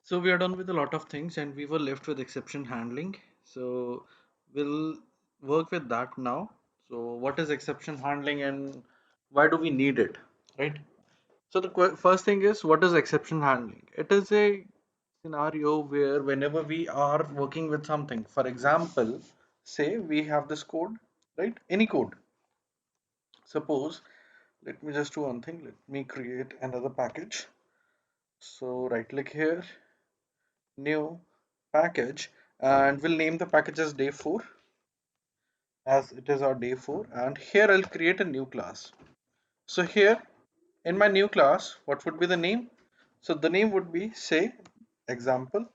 So we are done with a lot of things and we were left with exception handling. So we'll work with that now. So what is exception handling and why do we need it, right? So the first thing is, what is exception handling? It is a scenario where whenever we are working with something, for example, say we have this code, right? Any code. Suppose, let me just do one thing. Let me create another package. So right click here, new package, and we'll name the package as day 4 as it is our day 4. And here I'll create a new class. So here in my new class, what would be the name? So the name would be, say, example.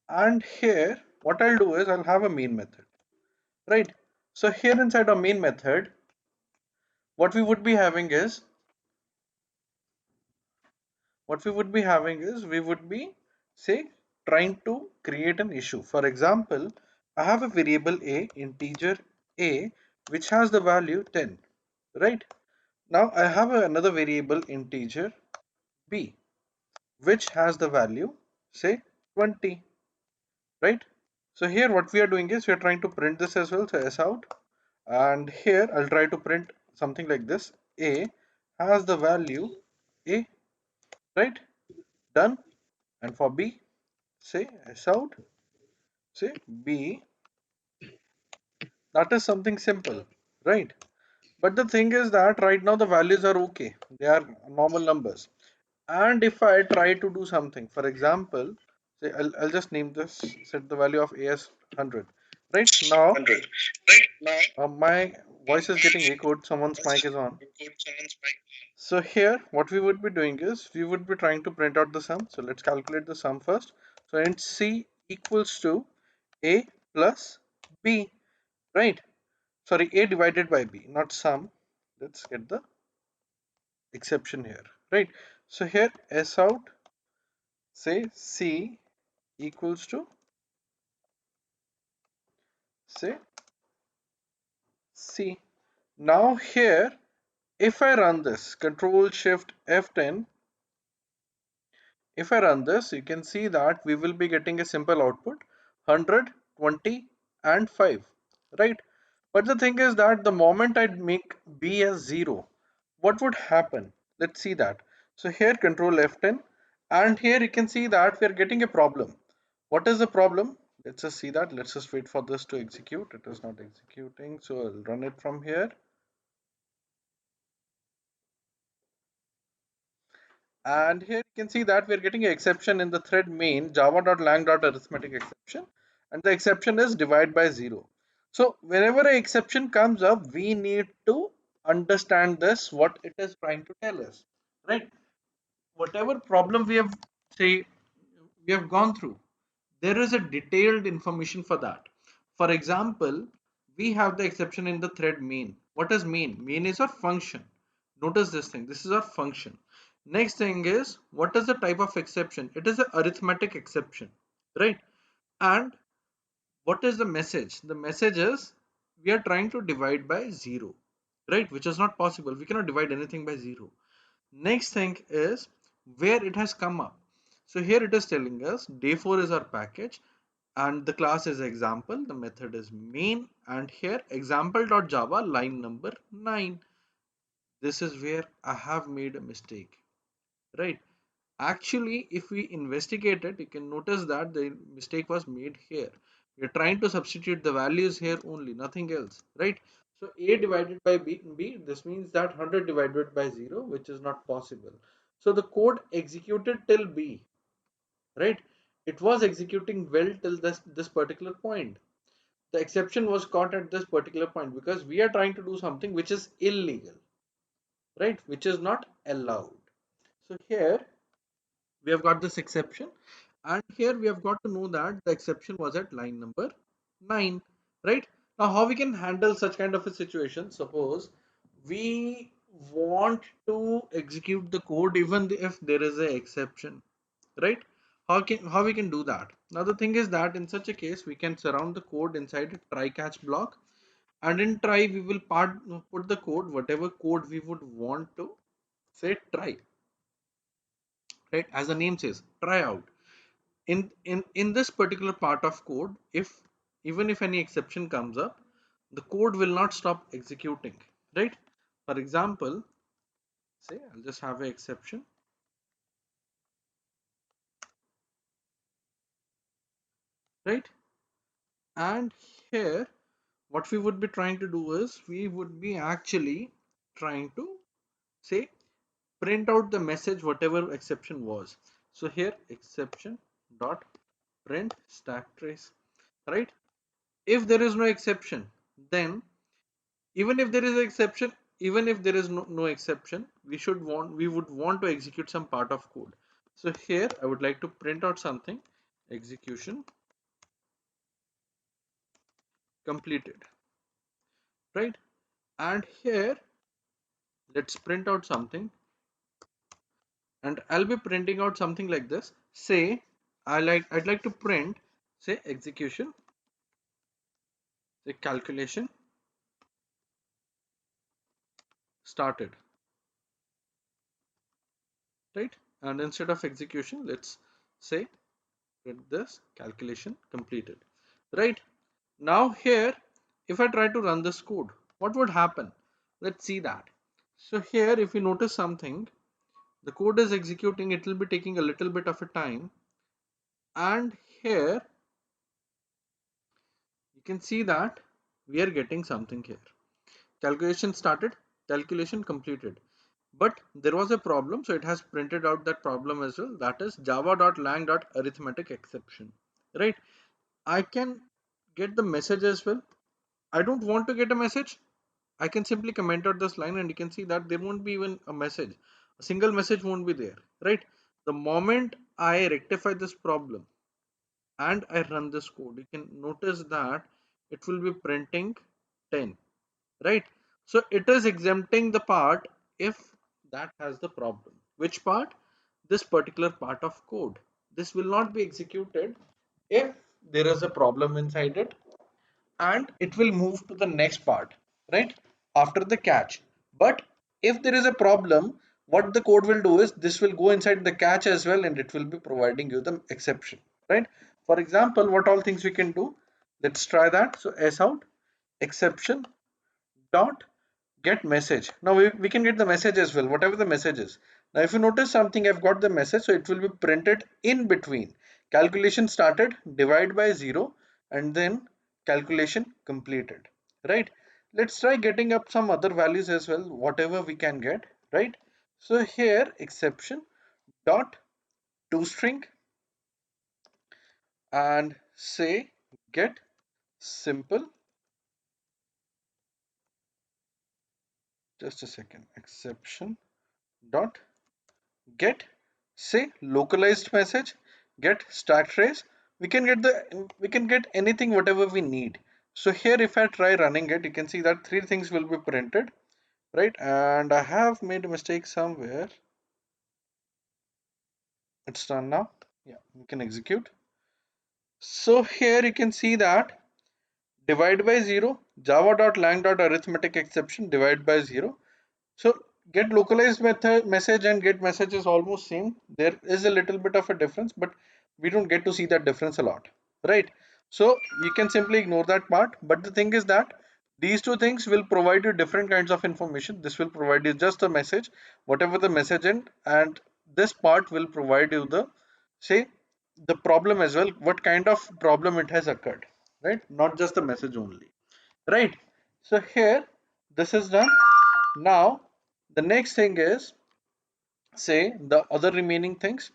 And here what I'll do is I'll have a main method, right? So here inside our main method, what we would be having is we would be, say, trying to create an issue. For example, I have a variable a, integer a, which has the value 10, right? Now I have another variable integer b, which has the value, say, 20, right? So here what we are doing is we are trying to print this as well. So s out, and here I'll try to print something like this: a has the value a, right? Done. And for b, say s out, say b. That is something simple, right? But the thing is that right now the values are okay, they are normal numbers. And if I try to do something, for example, say I'll just name this, set the value of a as 100. Right now 100. Right now, my voice is getting echoed, someone's mic is on. So here what we would be doing is we would be trying to print out the sum. So let's calculate the sum first. So int c equals to a plus b, right? Sorry, a divided by b, not sum. Let's get the exception here, right? So here s out, say c equals to, say, c. Now here if I run this, control shift F10, if I run this, you can see that we will be getting a simple output: 100, 20 and 5, right? But the thing is that the moment I make b as 0, what would happen? Let's see that. So here control F10, and here you can see that we are getting a problem. What is the problem? Let's just see that. Let's just wait for this to execute. It is not executing, so I'll run it from here. And here you can see that we're getting an exception in the thread main java.lang.arithmetic exception, and the exception is divide by 0. So whenever an exception comes up, we need to understand this, what it is trying to tell us, right? Whatever problem we have, say, we have gone through, there is a detailed information for that. For example, we have the exception in the thread main. What is main? Main is our function. Notice this thing, this is our function. Next thing is, what is the type of exception? It is an arithmetic exception, right? And what is the message? The message is we are trying to divide by 0, right? Which is not possible. We cannot divide anything by 0. Next thing is where it has come up. So here it is telling us day 4 is our package and the class is example, the method is main, and here example.java line number 9. This is where I have made a mistake, right? Actually, if we investigate it, you can notice that the mistake was made here. We are trying to substitute the values here only, nothing else, right? So a divided by b, this means that 100 divided by 0, which is not possible. So the code executed till b, right? It was executing well till this particular point. The exception was caught at this particular point because we are trying to do something which is illegal, right? Which is not allowed. So here we have got this exception, and here we have got to know that the exception was at line number 9, right? Now how we can handle such kind of a situation? Suppose we want to execute the code even if there is a exception, right? How we can do that? Now the thing is that in such a case we can surround the code inside a try catch block, and in try we will put the code, whatever code we would want to, say, try, right? As the name says, try out. In this particular part of code, if even if any exception comes up, the code will not stop executing, right? For example, say I'll just have an exception, right? And here what we would be trying to do is we would be actually trying to say print out the message whatever exception was. So here exception dot print stack trace, right? If there is no exception, then even if there is an exception, even if there is no exception, we would want to execute some part of code. So here I would like to print out something, execution completed, right? And here let's print out something, and I'll be printing out something like this. Say I'd like to print, say execution, say calculation started, right? And instead of execution, let's say print this calculation completed, right? Now here, if I try to run this code, what would happen? Let's see that. So here, if you notice something, the code is executing, it will be taking a little bit of a time. And here you can see that we are getting something here. Calculation started, calculation completed. But there was a problem, so it has printed out that problem as well. That is java.lang.arithmetic exception, right? I can get the message as well. I don't want to get a message. I can simply comment out this line and you can see that there won't be even a message. A single message won't be there, right? The moment I rectify this problem and I run this code, you can notice that it will be printing 10, right? So it is exempting the part if that has the problem. Which part? This particular part of code. This will not be executed if there is a problem inside it, and it will move to the next part, right, after the catch. But if there is a problem, what the code will do is this will go inside the catch as well, and it will be providing you the exception, right? For example, what all things we can do, let's try that. So s out exception dot get message. Now we can get the message as well, whatever the message is. Now if you notice something, I've got the message, so it will be printed in between. Calculation started, divide by 0, and then calculation completed, right? Let's try getting up some other values as well, whatever we can get, right? So here exception dot toString and say get simple, just a second, exception dot get say localized message, get stack trace. We can get anything whatever we need. So here if I try running it, you can see that three things will be printed, right? And I have made a mistake somewhere. It's done now. Yeah, we can execute. So here you can see that divide by 0, java.lang.arithmetic exception divide by 0. So get localized method message and get message is almost same. There is a little bit of a difference, but we don't get to see that difference a lot, right? So you can simply ignore that part. But the thing is that these two things will provide you different kinds of information. This will provide you just a message, whatever the message in, and this part will provide you the say the problem as well, what kind of problem it has occurred, right? Not just the message only, right? So here this is done. Now the next thing is say the other remaining things,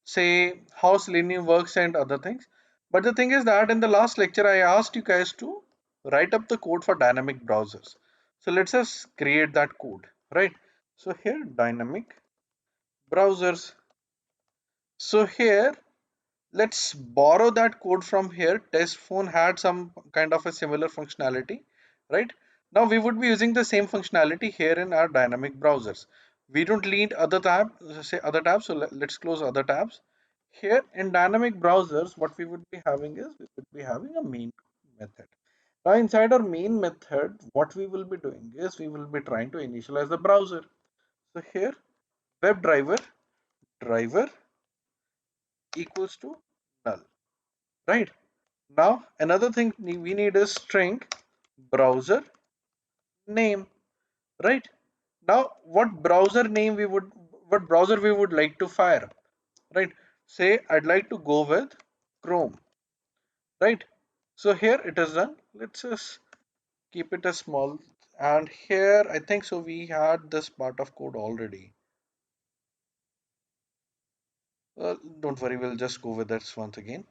say how Selenium works and other things. But the thing is that in the last lecture I asked you guys to write up the code for dynamic browsers. So let's just create that code, right? So here dynamic browsers. So here let's borrow that code from here. Test phone had some kind of a similar functionality, right? Now we would be using the same functionality here in our dynamic browsers. We don't need other say other tabs, so let's close other tabs. Here in dynamic browsers, what we would be having is we would be having a main method. Now inside our main method, what we will be doing is we will be trying to initialize the browser. So here WebDriver driver equals to null, right? Now another thing we need is string browser name, right? Now what browser we would like to fire, right? Say I'd like to go with Chrome, right? So here it is done. Let's just keep it as small, and here I think so we had this part of code already. Don't worry, we'll just go with this once again.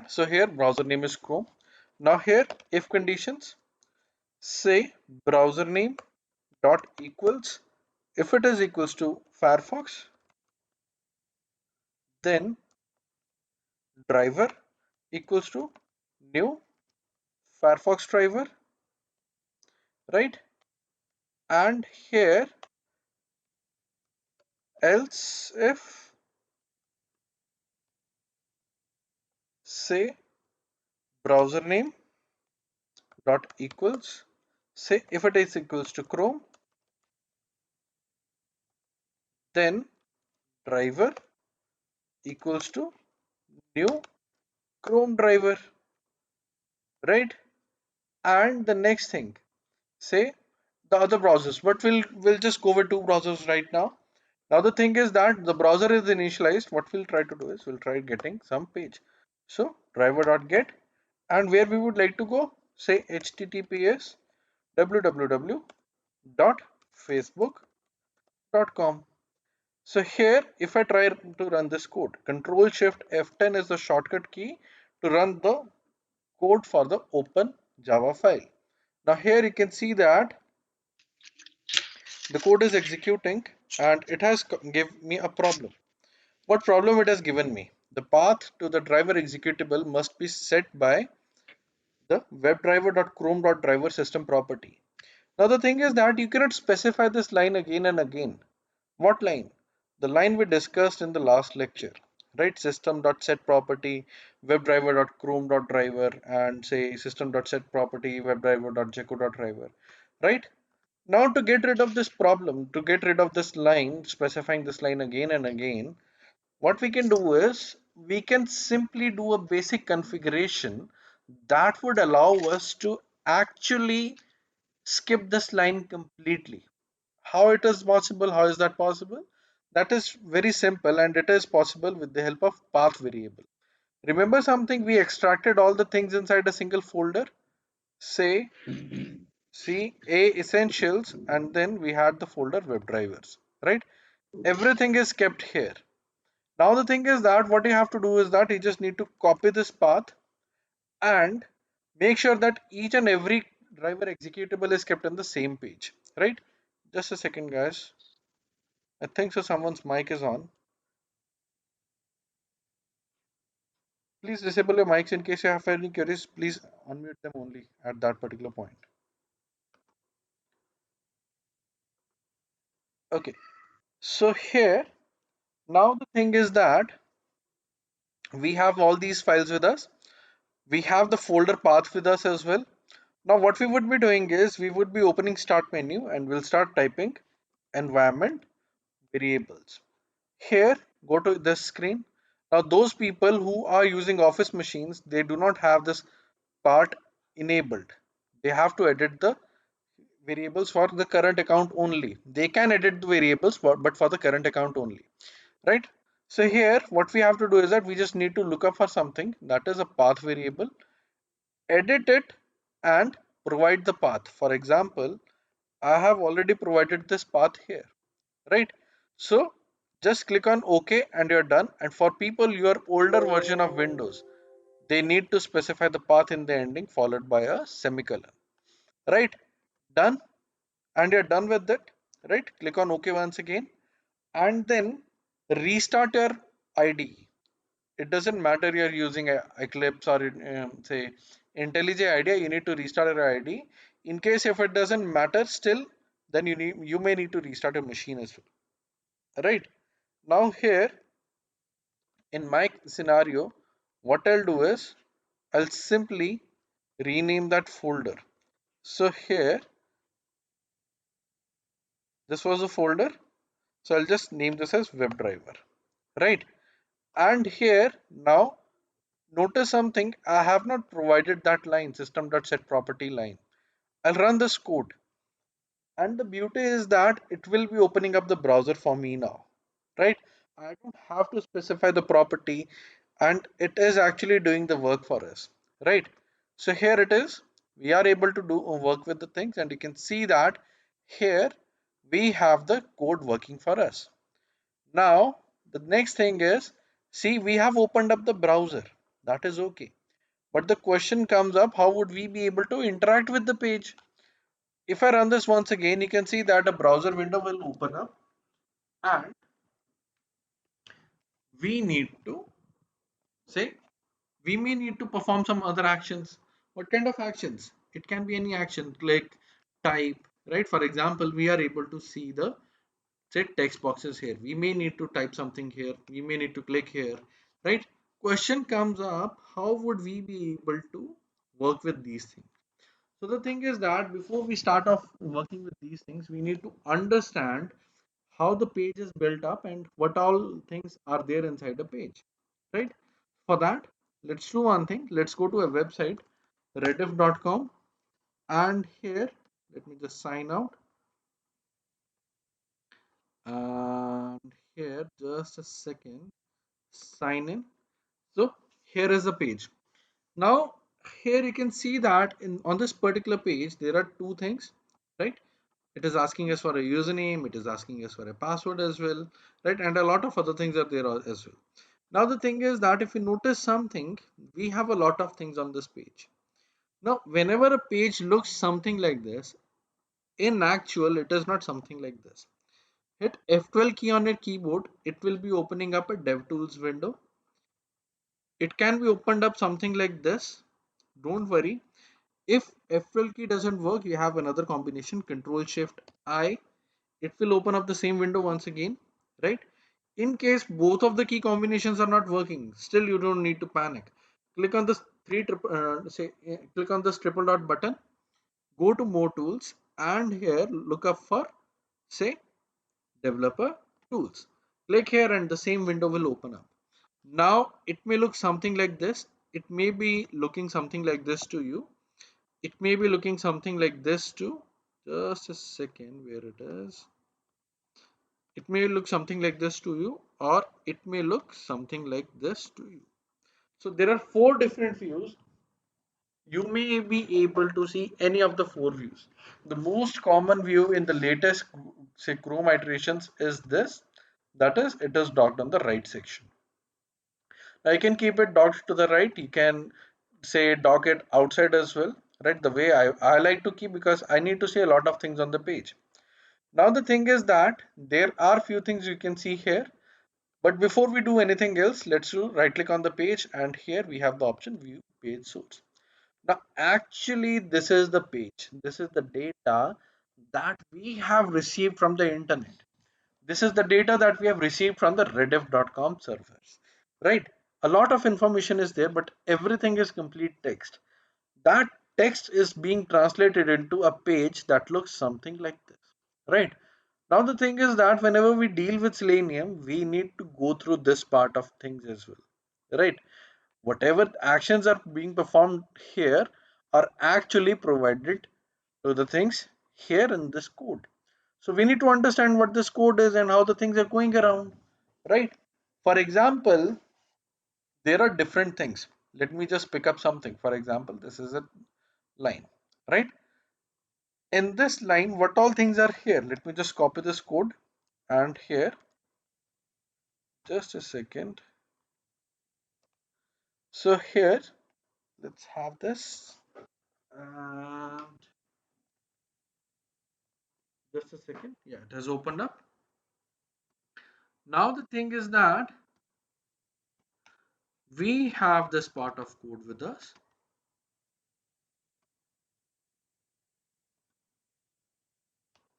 So here browser name is Chrome. Now here if conditions, say browser name dot equals, if it is equals to Firefox, then driver equals to new Firefox driver, right? And here else if, say browser name dot equals, say if it is equals to Chrome, then driver equals to new Chrome driver, right? And the next thing, say the other browsers, but we'll just go with two browsers right now. Now the thing is that the browser is initialized. What we'll try to do is we'll try getting some page. So driver.get, and where we would like to go, say https www.facebook.com. So here if I try to run this code, Control Shift F10 is the shortcut key to run the code for the open Java file. Now here you can see that the code is executing and it has give me a problem. What problem it has given me? The path to the driver executable must be set by the webdriver.chrome.driver system property. Now the thing is that you cannot specify this line again and again. What line? The line we discussed in the last lecture, right? System.set property webdriver.chrome.driver and say system.set property webdriver.jekyll.driver, right? Now to get rid of this problem, to get rid of this line, specifying this line again and again, what we can do is we can simply do a basic configuration that would allow us to actually skip this line completely. How it is possible? How is that possible? That is very simple, and it is possible with the help of path variable. Remember something, we extracted all the things inside a single folder. Say C A essentials, and then we had the folder web drivers, right? Everything is kept here. Now the thing is that what you have to do is that you just need to copy this path and make sure that each and every driver executable is kept on the same page, right? Just a second, guys. I think so someone's mic is on. Please disable your mics in case you have any queries. Please unmute them only at that particular point. Okay. So here, now the thing is that we have all these files with us. We have the folder path with us as well. Now what we would be doing is we would be opening start menu and we'll start typing environment variables. Here, go to this screen. Now those people who are using office machines, they do not have this part enabled. They have to edit the variables for the current account only. They can edit the variables, but for the current account only, right? So here what we have to do is that we just need to look up for something that is a path variable, edit it and provide the path. For example, I have already provided this path here, right? So just click on OK and you're done. And for people your older version of Windows, they need to specify the path in the ending followed by a semicolon, right? Done. And you're done with it, right? Click on OK once again and then restart your IDE. It doesn't matter you're using Eclipse or say IntelliJ IDEA, you need to restart your IDE. In case if it doesn't matter still, then you may need to restart your machine as well, right? Now here in my scenario, what I'll do is I'll simply rename that folder. So here, this was a folder. So I'll just name this as WebDriver, right? And here now notice something. I have not provided that line system.setProperty line. I'll run this code. And the beauty is that it will be opening up the browser for me now, right? I don't have to specify the property and it is actually doing the work for us, right? So here it is. We are able to do work with the things and you can see that here we have the code working for us. Now, the next thing is, see, we have opened up the browser. That is okay. But the question comes up, how would we be able to interact with the page? If I run this once again, you can see that a browser window will open up and we need to say, we may need to perform some other actions. What kind of actions? It can be any action, click, type, right? For example, we are able to see the say text boxes here. We may need to type something here. We may need to click here, right? Question comes up, how would we be able to work with these things? So the thing is that before we start off working with these things, we need to understand how the page is built up and what all things are there inside the page, right? For that, let's do one thing. Let's go to a website, rediff.com, and here, let me just sign out. And here, just a second, sign in. So here is the page. Now, here you can see that in on this particular page, there are two things, right? It is asking us for a username, it is asking us for a password as well, right? And a lot of other things are there as well. Now the thing is that if you notice something, we have a lot of things on this page. Now whenever a page looks something like this, in actual it is not something like this. Hit F12 key on your keyboard, it will be opening up a DevTools window. It can be opened up something like this. Don't worry. If F12 key doesn't work, you have another combination, Control Shift I. It will open up the same window once again, right? In case both of the key combinations are not working, still you don't need to panic. Click on this click on this triple dot button, go to more tools, and here look up for say developer tools. Click here and the same window will open up. Now it may look something like this. It may be looking something like this to you. It may be looking something like this too. Just a second, where it is. It may look something like this to you, or it may look something like this to you. So there are four different views. You may be able to see any of the four views. The most common view in the latest say Chrome iterations is this. That is, it is docked on the right section. Now you can keep it docked to the right. You can say dock it outside as well. Right, the way I like to keep because I need to see a lot of things on the page. Now the thing is that there are few things you can see here. But before we do anything else, let's do right click on the page and here we have the option view page source. Now actually this is the page. This is the data that we have received from the internet. This is the data that we have received from the rediff.com servers, right? A lot of information is there, but everything is complete text. That text is being translated into a page that looks something like this, right? Now the thing is that whenever we deal with Selenium, we need to go through this part of things as well, right? Whatever actions are being performed here are actually provided to the things here in this code. So we need to understand what this code is and how the things are going around, right? For example, there are different things. Let me just pick up something. For example, this is a line, right? In this line, what all things are here? Let me just copy this code and here, just a second. So here, let's have this. And just a second. Yeah, it has opened up. Now the thing is that we have this part of code with us,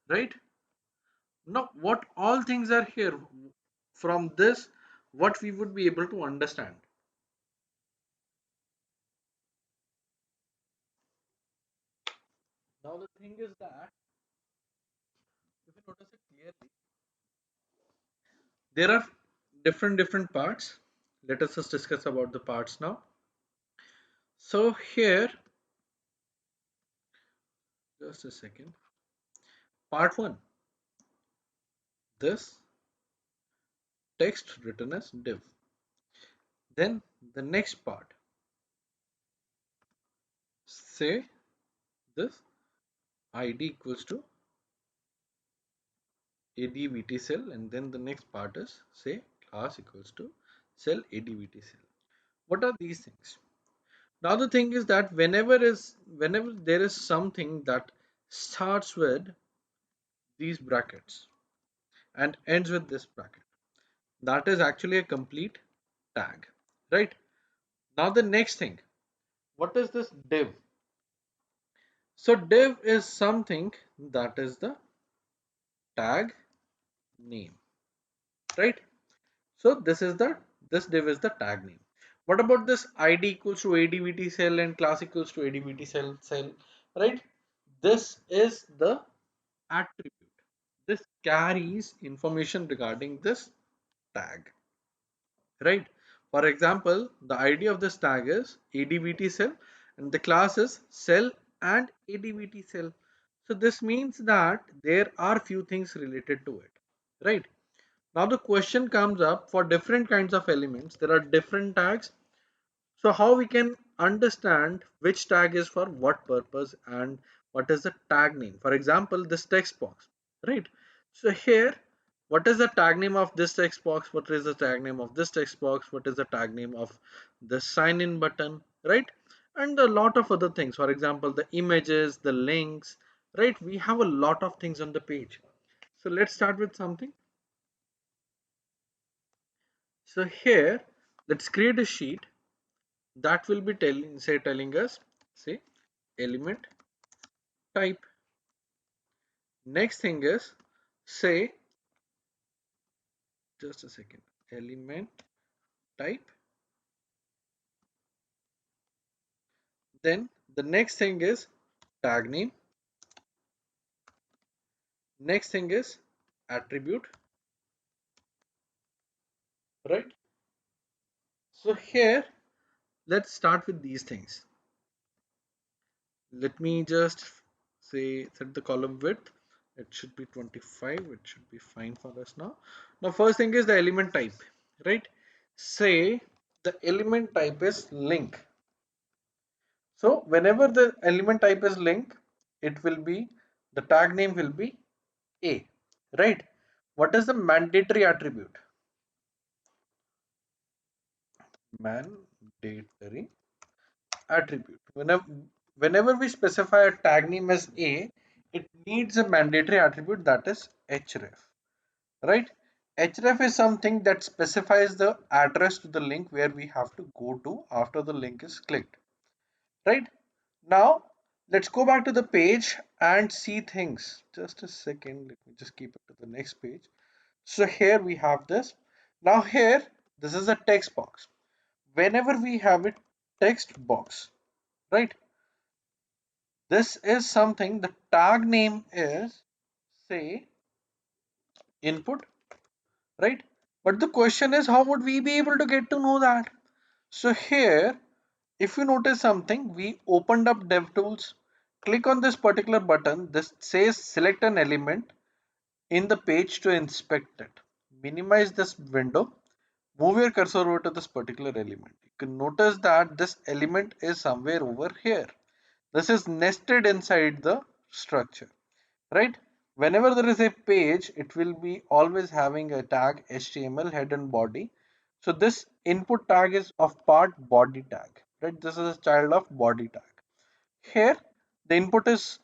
right? Now, what all things are here from this, what we would be able to understand. Now, the thing is that if you notice it clearly, There are different parts. Let us just discuss about the parts now. So here, just a second. Part 1, this text written as div. Then the next part, say this id equals to advt cell, and then the next part is say class equals to cell advt cell. What are these things? Now the thing is that whenever there is something that starts with these brackets and ends with this bracket, that is actually a complete tag, right? Now the next thing, what is this div? So div is something that is the tag name, right? So this div is the tag name. What about this id equals to advt cell and class equals to advt cell, right? This is the attribute. This carries information regarding this tag, right? For example, the ID of this tag is advt cell and the class is cell and advt cell. So this means that there are few things related to it, right? Now the question comes up, for different kinds of elements there are different tags. So how we can understand which tag is for what purpose and what is the tag name? For example, this text box, right? So here, what is the tag name of this text box? What is the tag name of this text box? What is the tag name of the sign in button, right? And a lot of other things. For example, the images, the links, right? We have a lot of things on the page. So let's start with something. So here, let's create a sheet that will be telling us, say, element type. Next thing is, say, just a second, element type. Then the next thing is tag name. Next thing is attribute, right? So here, let's start with these things. Let me just say set the column width. It should be 25. It should be fine for us now. Now, first thing is the element type, right? Say the element type is link. So whenever the element type is link, it will be, the tag name will be A, right? What is the mandatory attribute? Mandatory attribute. Whenever we specify a tag name as A, it needs a mandatory attribute, that is href, right? Href is something that specifies the address to the link where we have to go to after the link is clicked, right? Now let's go back to the page and see things. Just a second, let me just keep it to the next page. So here we have this. Now here, this is a text box. Whenever we have a text box, right? This is something, the tag name is, say, input, right? But the question is, how would we be able to get to know that? So here, if you notice something, we opened up DevTools, click on this particular button, this says select an element in the page to inspect it. Minimize this window, move your cursor over to this particular element. You can notice that this element is somewhere over here. This is nested inside the structure, right? Whenever there is a page, it will be always having a tag HTML head and body. So this input tag is of part body tag, right? This is a child of body tag. Here, the input is,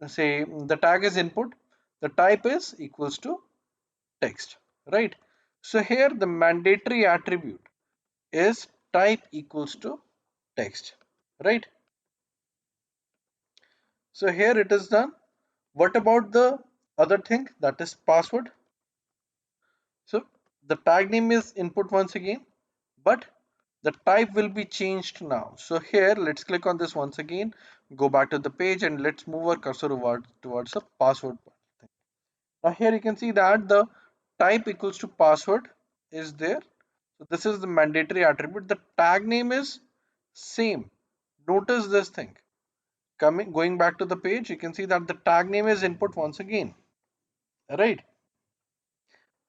say, the tag is input, the type is equals to text, right? So here the mandatory attribute is type equals to text, right? So here it is done. What about the other thing, that is password? So the tag name is input once again, but the type will be changed now. So here, let's click on this once again, go back to the page and let's move our cursor towards the password. Now here you can see that the type equals to password is there. So this is the mandatory attribute. The tag name is same. Notice this thing. Going back to the page, you can see that the tag name is input once again. Right.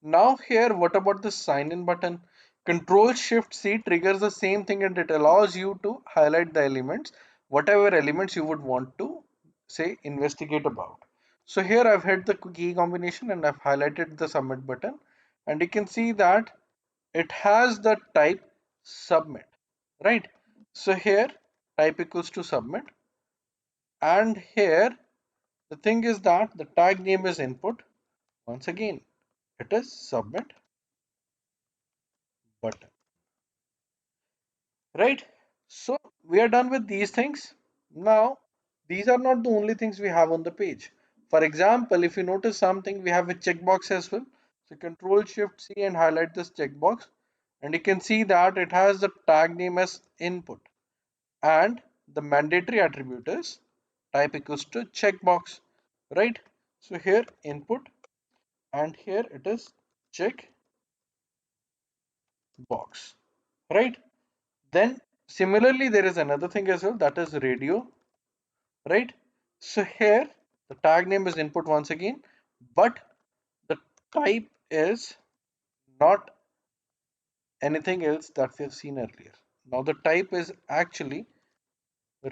Now here, what about the sign in button? Control Shift C triggers the same thing and it allows you to highlight the elements, whatever elements you would want to say investigate about. So here I've hit the key combination and I've highlighted the submit button, and you can see that it has the type submit, right? So here type equals to submit, and here the thing is that the tag name is input. Once again, it is submit button. Right? So we are done with these things. Now, these are not the only things we have on the page. For example, if you notice something, we have a checkbox as well. So Control Shift C and highlight this checkbox, and you can see that it has the tag name as input, and the mandatory attribute is type equals to checkbox, right? So here input, and here it is check box, right? Then similarly, there is another thing as well, that is radio, right? So here the tag name is input once again, but the type is not anything else that we have seen earlier. Now the type is actually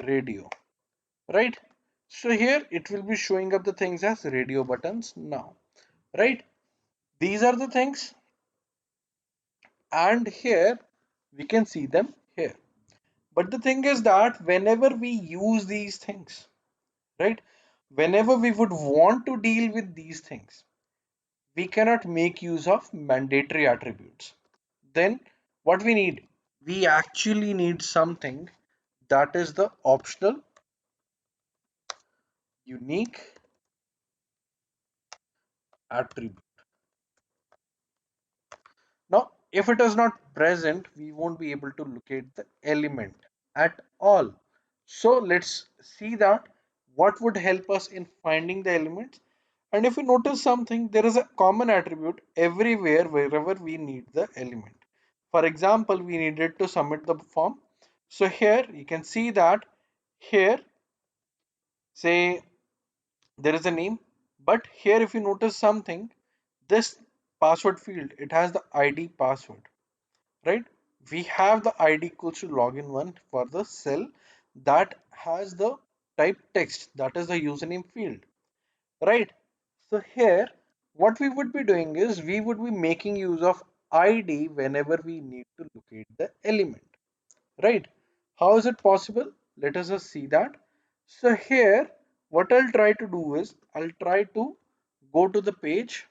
radio, right? So here it will be showing up the things as radio buttons now, right? These are the things, and here we can see them here. But the thing is that whenever we use these things, right? Whenever we would want to deal with these things, we cannot make use of mandatory attributes. Then what we need? We actually need something that is the optional unique attribute. Now, if it is not present, we won't be able to locate the element at all. So let's see that what would help us in finding the elements. And if you notice something, there is a common attribute everywhere wherever we need the element. For example, we needed to submit the form. So here you can see that here, say there is a name, but here if you notice something, this password field, it has the ID password, right? We have the ID equals to login one for the cell that has the type text, that is the username field, right? So here what we would be doing is we would be making use of ID whenever we need to locate the element, right? How is it possible? Let us just see that. So here what I'll try to do is I'll try to go to the page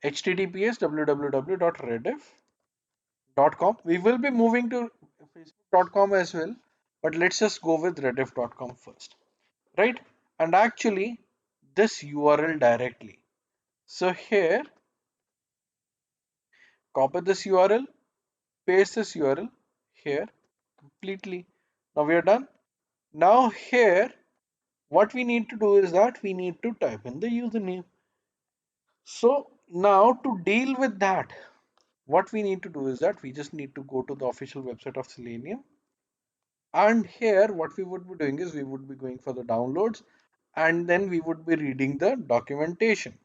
https www.rediff.com. We will be moving to facebook.com as well, but let's just go with rediff.com first, right? And actually this URL directly. So here copy this URL, paste this URL here completely. Now we are done. Now here what we need to do is that we need to type in the username. So now to deal with that, what we need to do is that we just need to go to the official website of Selenium, and here what we would be doing is we would be going for the downloads, and then we would be reading the documentation.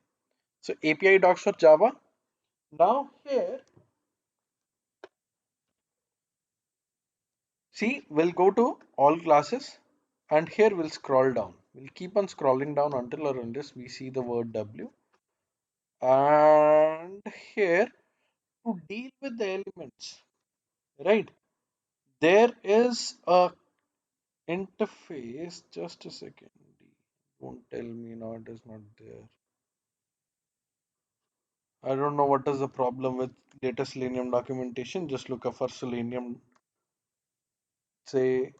So API docs for Java. Now here, see, we'll go to all classes, and here we'll scroll down. We'll keep on scrolling down until or unless we see the word W. And here to deal with the elements, right? There is a interface. Just a second. Don't tell me now it is not there. I don't know what is the problem with data Selenium documentation. Just look up for Selenium, say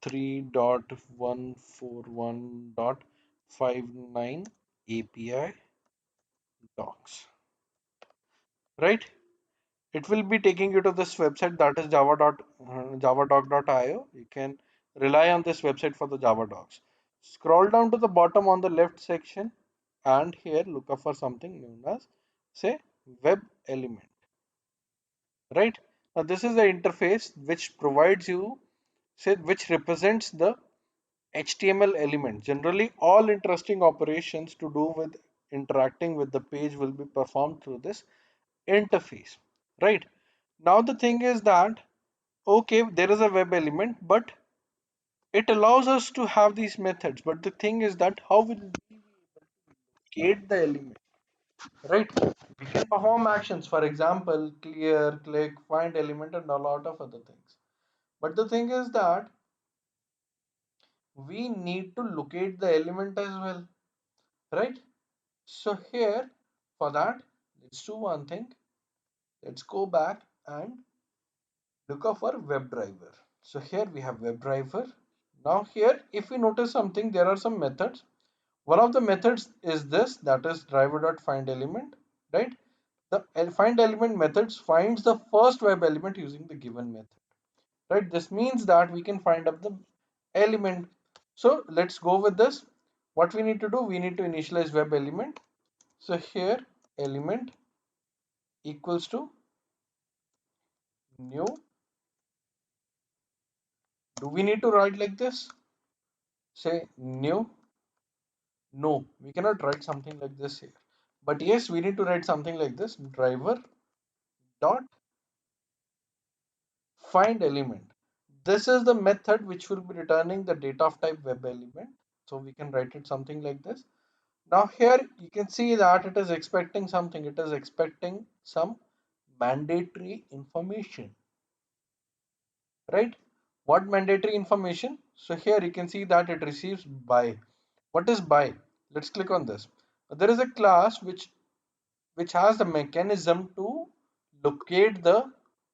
3.141.59 API docs, right? It will be taking you to this website, that is javadoc.io. You can rely on this website for the Java docs. Scroll down to the bottom on the left section, and here look up for something known as, say, web element, right? Now this is the interface which provides you, say, which represents the HTML element. Generally, all interesting operations to do with interacting with the page will be performed through this interface, right? Now the thing is that, okay, there is a web element, but it allows us to have these methods. But the thing is that how will we create the element, right? We can perform actions, for example, clear, click, find element, and a lot of other things. But the thing is that we need to locate the element as well, right? So here, for that, let's do one thing. Let's go back and look up for WebDriver. So here we have WebDriver. Now here, if we notice something, there are some methods. One of the methods is this, that is driver.findElement, right? The find element methods finds the first web element using the given method, right? This means that we can find up the element. So let's go with this. What we need to do, we need to initialize web element. So here element equals to new. Do we need to write like this? Say new. No, we cannot write something like this here. But yes, we need to write something like this, driver dot find element. This is the method which will be returning the data of type web element. So we can write it something like this. Now here you can see that it is expecting something. It is expecting some mandatory information, right? What mandatory information? So here you can see that it receives by. What is by? Let's click on this. There is a class which has the mechanism to locate the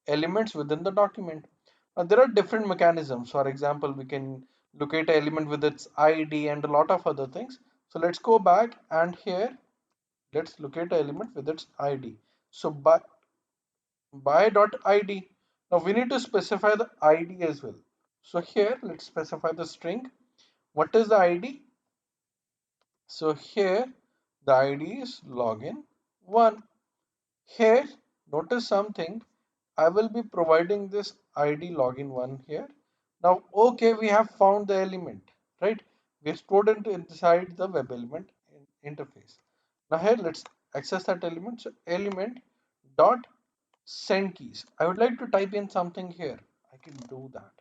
elements within the document. There are different mechanisms. For example, we can locate an element with its ID and a lot of other things. So let's go back and here let's locate an element with its ID. So by.id. Now we need to specify the ID as well. So here let's specify the string. What is the ID? So here the ID is login 1. Here, notice something. I will be providing this ID login one here. Now, okay, we have found the element, right? We have stored it inside the web element interface. Now here, let's access that element. So element dot send keys. I would like to type in something here. I can do that,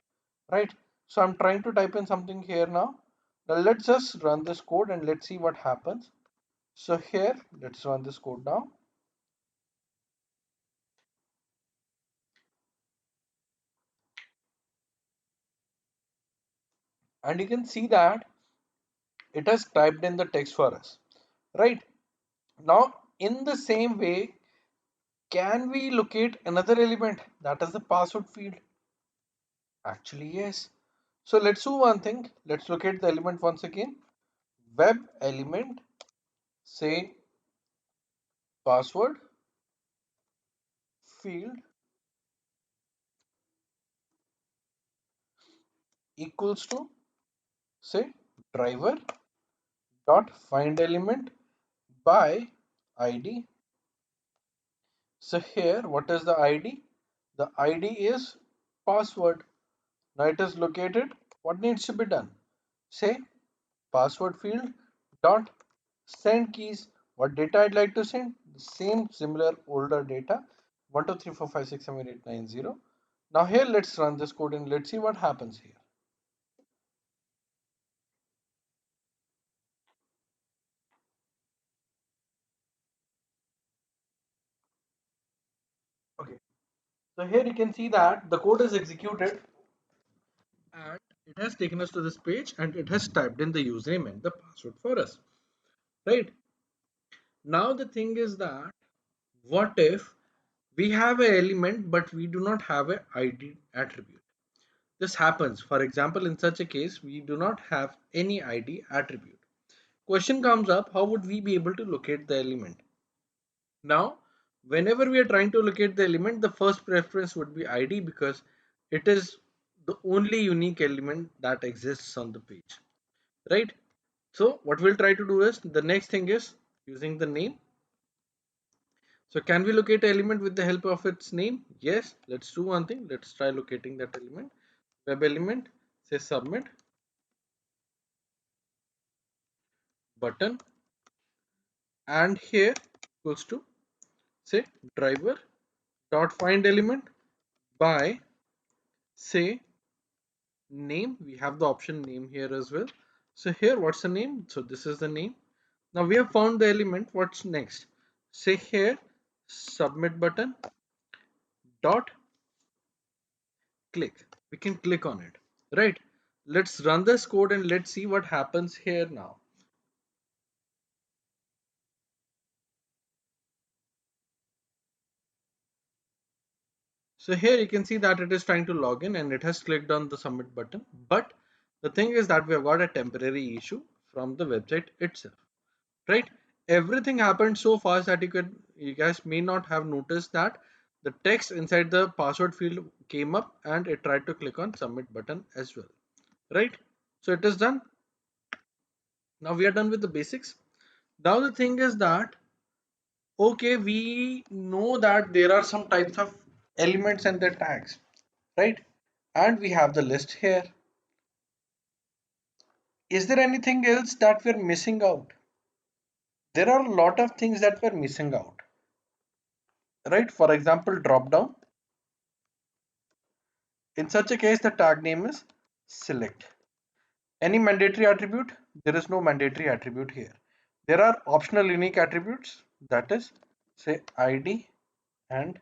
right? So I'm trying to type in something here now. Now let's just run this code and let's see what happens. So here, let's run this code now. And you can see that it has typed in the text for us, right? Now in the same way, can we locate another element, that is the password field? Actually yes. So let's do one thing. Let's locate the element once again. Web element, say, password field equals to, say, driver dot find element by ID. So here, what is the ID? The ID is password. Now it is located. What needs to be done? Say password field dot send keys. What data I'd like to send? The same similar older data. 1 2 3 4 5 6 7 8 9 0. Now here let's run this code and let's see what happens here. Okay. So here you can see that the code is executed and it has taken us to this page and it has typed in the username and the password for us. Right? Now the thing is that what if we have an element but we do not have an ID attribute? This happens. For example, in such a case, we do not have any ID attribute. Question comes up, how would we be able to locate the element? Now, whenever we are trying to locate the element, the first preference would be ID because it is the only unique element that exists on the page, right? So what we'll try to do is the next thing is using the name. So can we locate an element with the help of its name? Yes. Let's do one thing. Let's try locating that element. Web element, say submit button, and here equals to say driver dot find element by say name. We have the option name here as well. So here, what's the name? So this is the name. Now we have found the element. What's next? Say here submit button dot click. We can click on it, right? Let's run this code and let's see what happens here now. So here you can see that it is trying to log in and it has clicked on the submit button. But the thing is that we have got a temporary issue from the website itself, right? Everything happened so fast that you guys may not have noticed that the text inside the password field came up and it tried to click on submit button as well, right? So it is done. Now we are done with the basics. Now the thing is that okay, we know that there are some types of elements and their tags, right? And we have the list here. Is there anything else that we're missing out? There are a lot of things that we're missing out, right? For example, drop down. In such a case, the tag name is select. Any mandatory attribute? There is no mandatory attribute here. There are optional unique attributes, that is, say ID and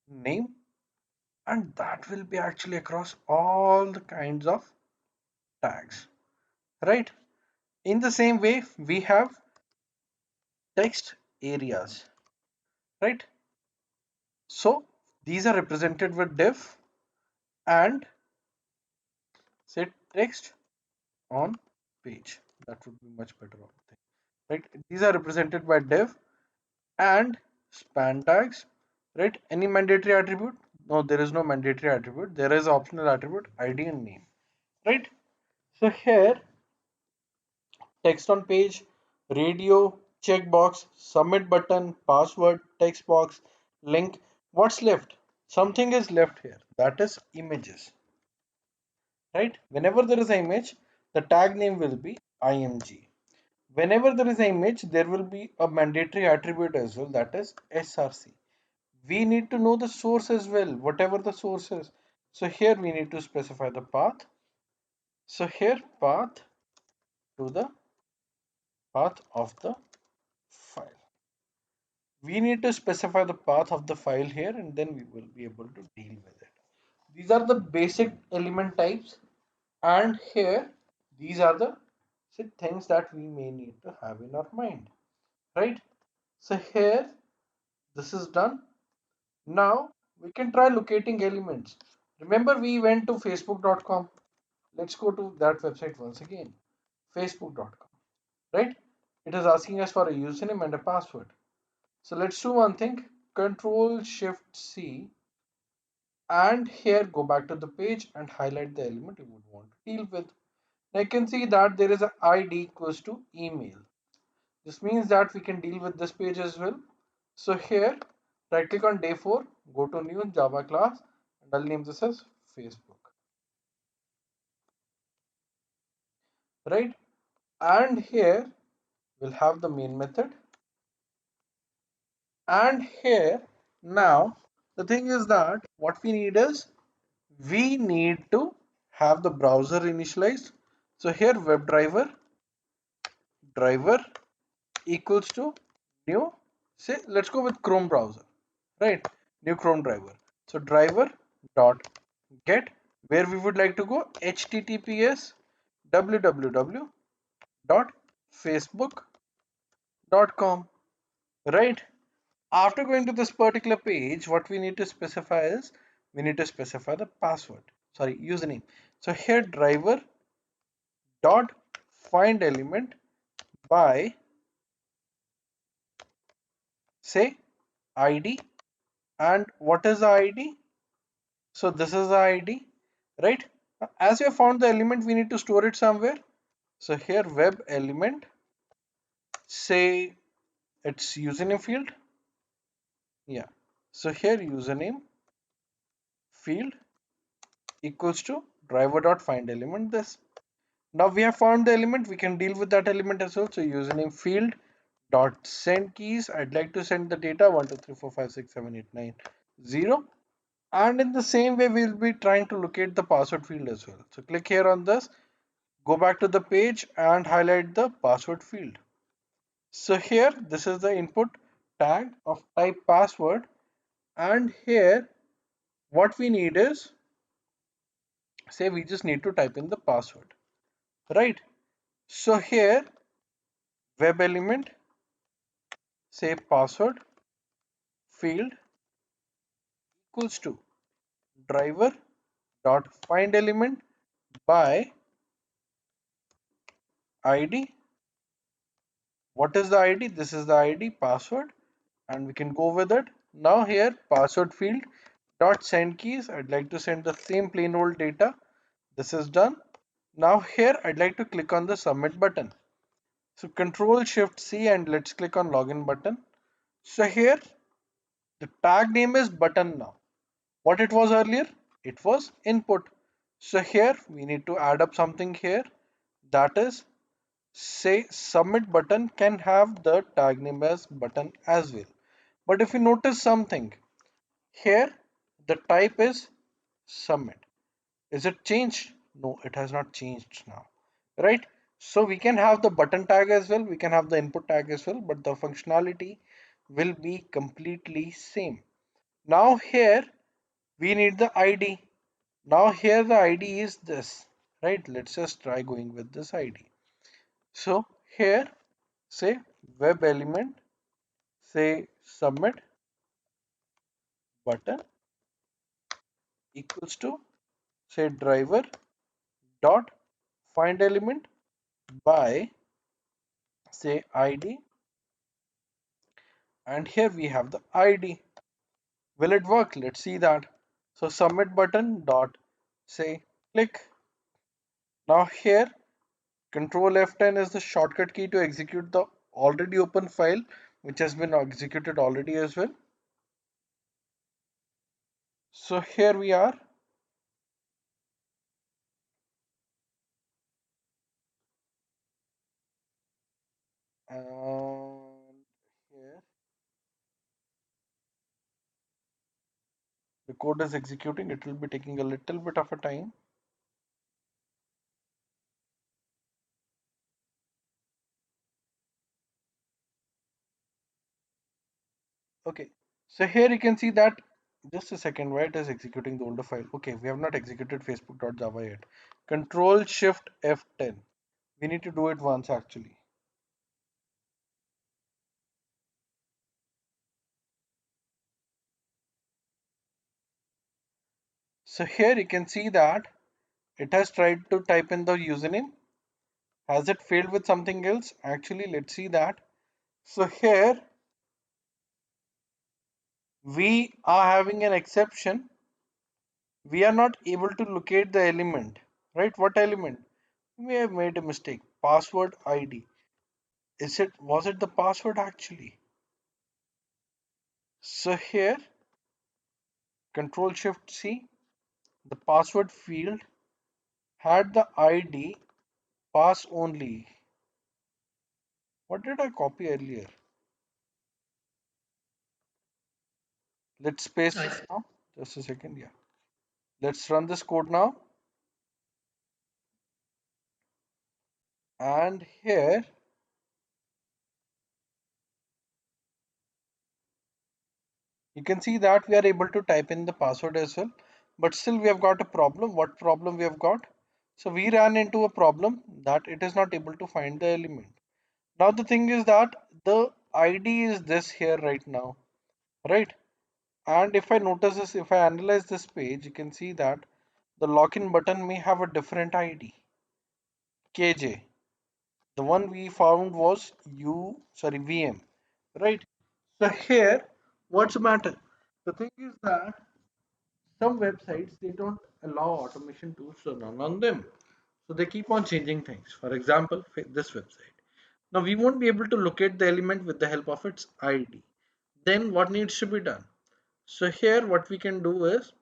name, and that will be actually across all the kinds of tags, right? In the same way, we have text areas, right? So these are represented with div and say text on page. That would be much better thing, right? These are represented by div and span tags, right? Any mandatory attribute? No, there is no mandatory attribute. There is optional attribute ID and name, right? So here text on page, radio, checkbox, submit button, password, text box, link. What's left? Something is left here. That is images, right? Whenever there is an image, the tag name will be img. Whenever there is an image, there will be a mandatory attribute as well, that is src. We need to know the source as well, whatever the source is. So here we need to specify the path. So here path to the path of the file. We need to specify the path of the file here and then we will be able to deal with it. These are the basic element types, and here these are the things that we may need to have in our mind, right? So here this is done. Now we can try locating elements. Remember we went to facebook.com. Let's go to that website once again, facebook.com, right? It is asking us for a username and a password. So let's do one thing, Control Shift C, and here go back to the page and highlight the element you would want to deal with. Now you can see that there is a ID equals to email. This means that we can deal with this page as well. So here, right click on day 4, go to new Java class, and I'll name this as Facebook, right? And here we'll have the main method. And here now the thing is that what we need is we need to have the browser initialized. So here driver equals to new, say let's go with Chrome browser, right? New Chrome driver. So driver dot get, where we would like to go, https www dot facebook dot com, right? After going to this particular page, what we need to specify is we need to specify the password, sorry, username. So here driver dot find element by say id, and what is the id? So this is the id, right? As you have found the element, we need to store it somewhere. So here web element, say It's username field. Yeah. So here username field equals to driver dot find element this. Now we have found the element, we can deal with that element as well. So username field dot send keys. I'd like to send the data 1 2 3 4 5 6 7 8 9 0. And in the same way, we'll be trying to locate the password field as well. So click here on this, go back to the page and highlight the password field. So here, this is the input tag of type password. And here, what we need is, say we just need to type in the password, right? So here, web element, say password field equals to driver dot find element by id. What is the id? This is the id password, and we can go with it. Now here password field dot send keys. I'd like to send the same plain old data. This is done. Now here I'd like to click on the submit button. So Control Shift C and let's click on login button. So here the tag name is button now. What it was earlier? It was input. So here we need to add up something here, that is, say submit button can have the tag name as button as well. But if you notice something here, the type is submit. Is it changed? No, it has not changed now, right? So we can have the button tag as well, we can have the input tag as well, but the functionality will be completely same. Now here we need the ID. Now here the ID is this, right? Let's just try going with this ID. So here say web element, say submit button equals to say driver dot find element by say id, and here we have the id. Will it work? Let's see that. So submit button dot say click. Now here control F10 is the shortcut key to execute the already open file which has been executed already as well. So here we are, and here the code is executing. It will be taking a little bit of a time. Okay, so here you can see that, just a second, why it is executing the older file. Okay, we have not executed facebook.java yet. Control Shift F10. We need to do it once actually. So here you can see that it has tried to type in the username. Has it failed with something else? Actually, let's see that. So here we are having an exception. We are not able to locate the element, right? What element? We have made a mistake. Password ID. Was it the password actually? So here, Control Shift C, the password field had the ID pass only. What did I copy earlier? Let's paste this now. Just a second, yeah. Let's run this code now. And here, you can see that we are able to type in the password as well. But still we have got a problem. What problem we have got? So we ran into a problem that it is not able to find the element. Now the thing is that the ID is this here right now, right? And if I notice this, if I analyze this page, you can see that the login button may have a different ID, KJ. The one we found was VM, right? So here, what's the matter? The thing is that some websites they don't allow automation tools to run on them, so they keep on changing things. For example, this website. Now we won't be able to locate the element with the help of its ID. Then what needs to be done? So here what we can do is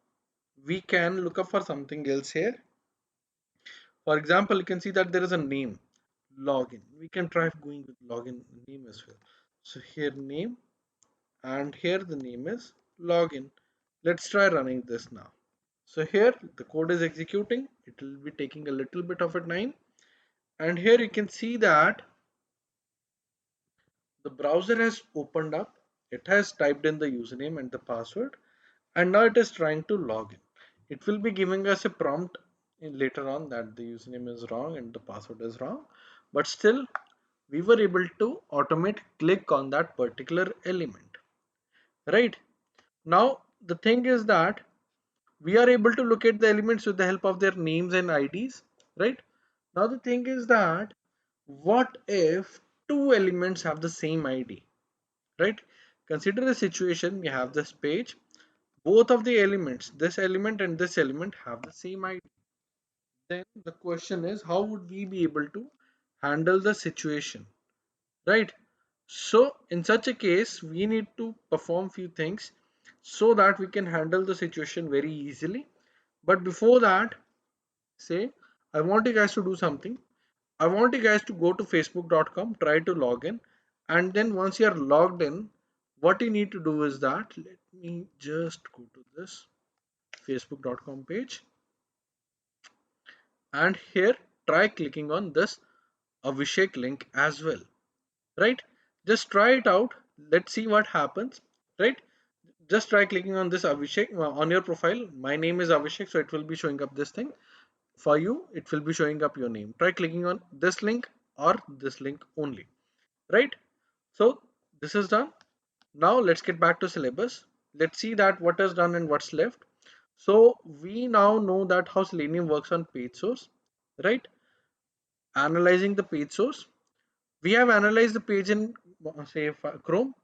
we can look up for something else here. For example, you can see that there is a name, login. We can try going with login name as well. So here name, and here the name is login. Let's try running this now. So here the code is executing. It will be taking a little bit of a time. And here you can see that the browser has opened up. It has typed in the username and the password, and now it is trying to log in. It will be giving us a prompt later on that the username is wrong and the password is wrong, but still we were able to automate click on that particular element. Right now, the thing is that we are able to locate the elements with the help of their names and IDs. Right now, the thing is that what if two elements have the same ID? Right? Consider a situation, we have this page, both of the elements, this element and this element, have the same ID. Then the question is, how would we be able to handle the situation? Right? So in such a case, we need to perform few things so that we can handle the situation very easily. But before that, say I want you guys to do something. I want you guys to go to facebook.com, try to log in, and then once you are logged in, what you need to do is that, let me just go to this facebook.com page, and here try clicking on this Avishek link as well. Right? Just try it out. Let's see what happens. Right? Just try clicking on this Avishek on your profile. My name is Avishek, so it will be showing up this thing. For you, it will be showing up your name. Try clicking on this link or this link only. Right? So this is done. Now let's get back to syllabus. Let's see that what is done and what's left. So we now know that how Selenium works on page source. Right? Analyzing the page source, we have analyzed the page in say Chrome.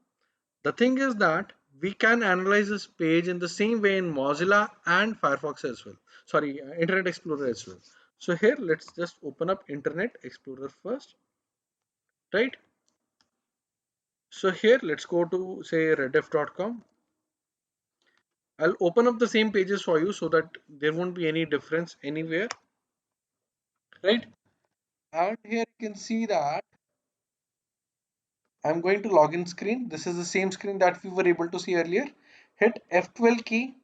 The thing is that we can analyze this page in the same way in Mozilla and Firefox as well. Sorry, Internet Explorer as well. So here let's just open up Internet Explorer first, right? So here let's go to say rediff.com. I'll open up the same pages for you so that there won't be any difference anywhere, right? And here you can see that I'm going to login screen. This is the same screen that we were able to see earlier. Hit F12 key.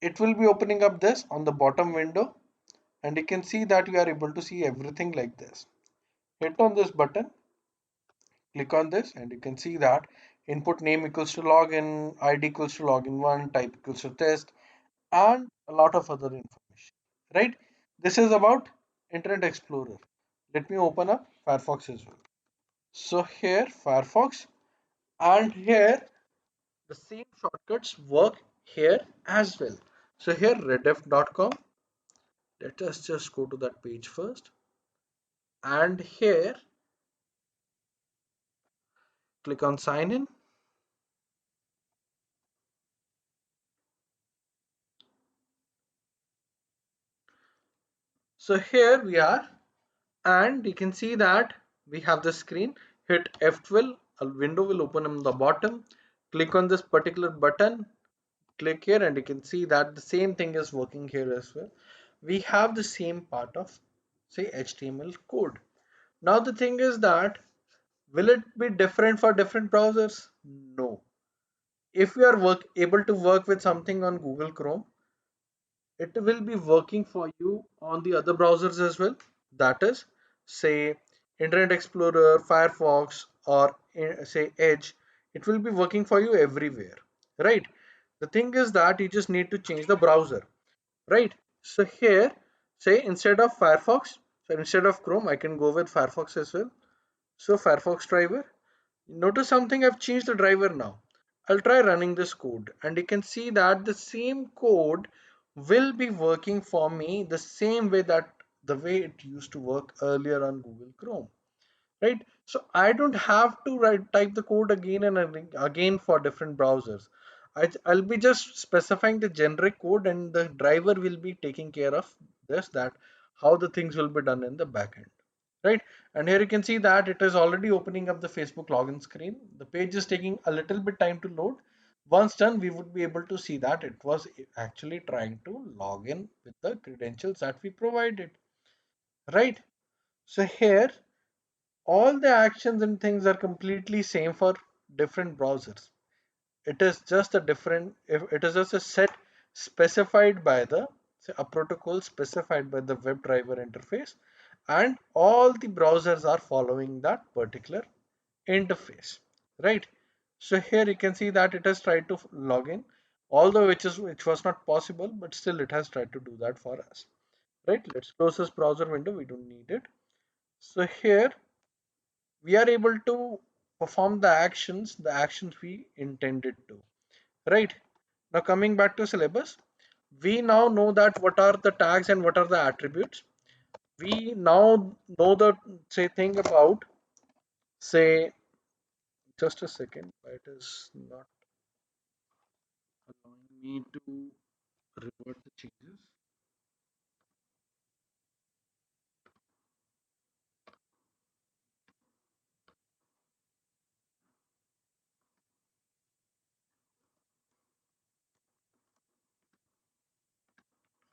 It will be opening up this on the bottom window, and you can see that we are able to see everything like this. Hit on this button, click on this, and you can see that input name equals to login, ID equals to login1, type equals to test, and a lot of other information. Right? This is about Internet Explorer. Let me open up Firefox as well. So here Firefox, and here the same shortcuts work here as well. So here rediff.com. Let us just go to that page first, and here click on sign in. So here we are, and you can see that we have the screen. Hit F12, a window will open on the bottom. Click on this particular button, click here, and you can see that the same thing is working here as well. We have the same part of say HTML code. Now the thing is that, will it be different for different browsers? No. If you are able to work with something on Google Chrome, it will be working for you on the other browsers as well. That is, say, Internet Explorer, Firefox, or say Edge. It will be working for you everywhere, right? The thing is that you just need to change the browser, right? So here, say instead of Firefox, so instead of Chrome, I can go with Firefox as well. So Firefox driver. Notice something, I've changed the driver now. I'll try running this code, and you can see that the same code will be working for me the same way that the way it used to work earlier on Google Chrome, right? So I don't have to type the code again and again for different browsers. I'll be just specifying the generic code, and the driver will be taking care of this, that how the things will be done in the backend, right? And here you can see that it is already opening up the Facebook login screen. The page is taking a little bit time to load. Once done, we would be able to see that it was actually trying to log in with the credentials that we provided, right? So here, all the actions and things are completely same for different browsers. It is just a different, if it is just a set specified by the, say, a protocol specified by the WebDriver interface, and all the browsers are following that particular interface, right? So here you can see that it has tried to log in, although which was not possible, but still it has tried to do that for us, right? Let's close this browser window, we don't need it. So here we are able to perform the actions we intended to, right? Now coming back to syllabus, we now know that what are the tags and what are the attributes. We now know the, say, thing about, say, just a second, it is not allowing me to revert the changes.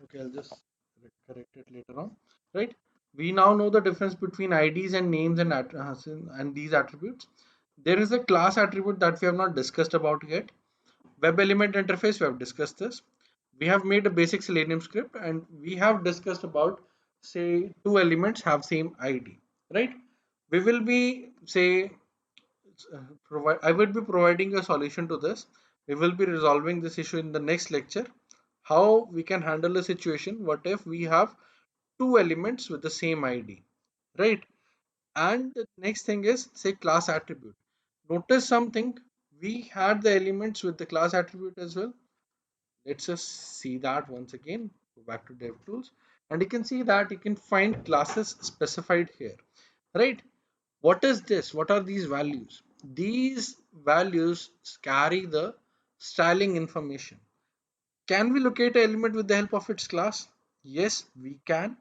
Okay, I'll just correct it later on, right? We now know the difference between IDs and names and these attributes. There is a class attribute that we have not discussed about yet. Web element interface, we have discussed this. We have made a basic Selenium script, and we have discussed about, say, two elements have same ID, right? We will be, say, I will be providing a solution to this. We will be resolving this issue in the next lecture. How we can handle a situation, what if we have two elements with the same ID, right? And the next thing is, say, class attribute. Notice something, we had the elements with the class attribute as well. Let's just see that once again. Go back to DevTools, and you can see that you can find classes specified here, right? What is this? What are these values? These values carry the styling information. Can we locate an element with the help of its class? Yes, we can.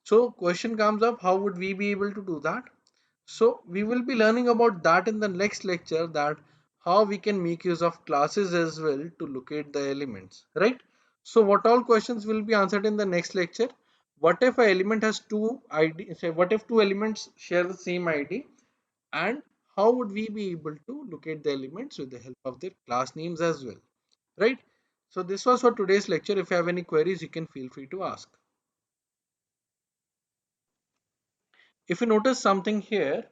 So question comes up, how would we be able to do that? So we will be learning about that in the next lecture, that how we can make use of classes as well to locate the elements, right? So what all questions will be answered in the next lecture? What if an element has two ID, say what if two elements share the same ID, and how would we be able to locate the elements with the help of their class names as well, right? So this was for today's lecture. If you have any queries, you can feel free to ask. If you notice something here,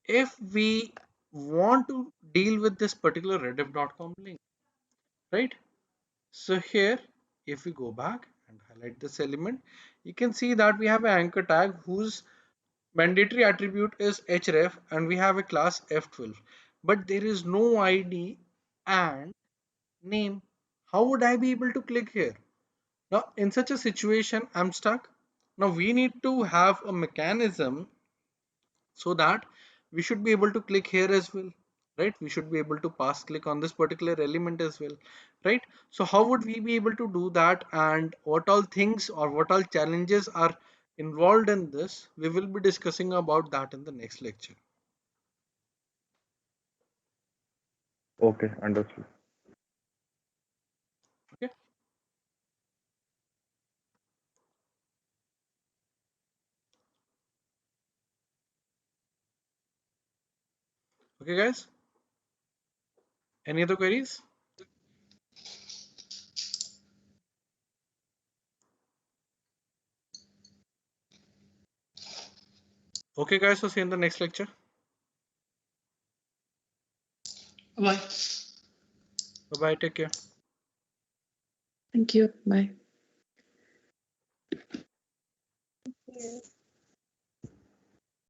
if we want to deal with this particular rediff.com link, right? So here, if we go back and highlight this element, you can see that we have an anchor tag whose mandatory attribute is href, and we have a class f12, but there is no ID and name. How would I be able to click here? Now, in such a situation, I'm stuck. Now, we need to have a mechanism so that we should be able to click here as well, right? We should be able to pass click on this particular element as well, right? So how would we be able to do that, and what all things or what all challenges are involved in this, we will be discussing about that in the next lecture. Okay, understood. Okay, okay guys, any other queries? Okay guys, so see you in the next lecture. Bye. Bye bye, take care. Thank you. Bye. Yeah.